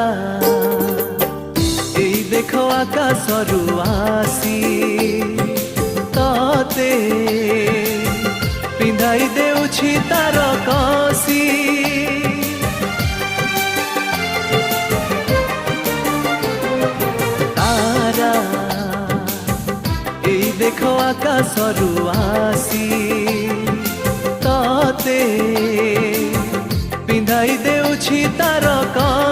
तारा एई देखो आकाशरू आसी तते पिंधाई देउछि तार कसी तारा एई देखो आकाशरू आसी तते पिंधाई देउछि तार कसी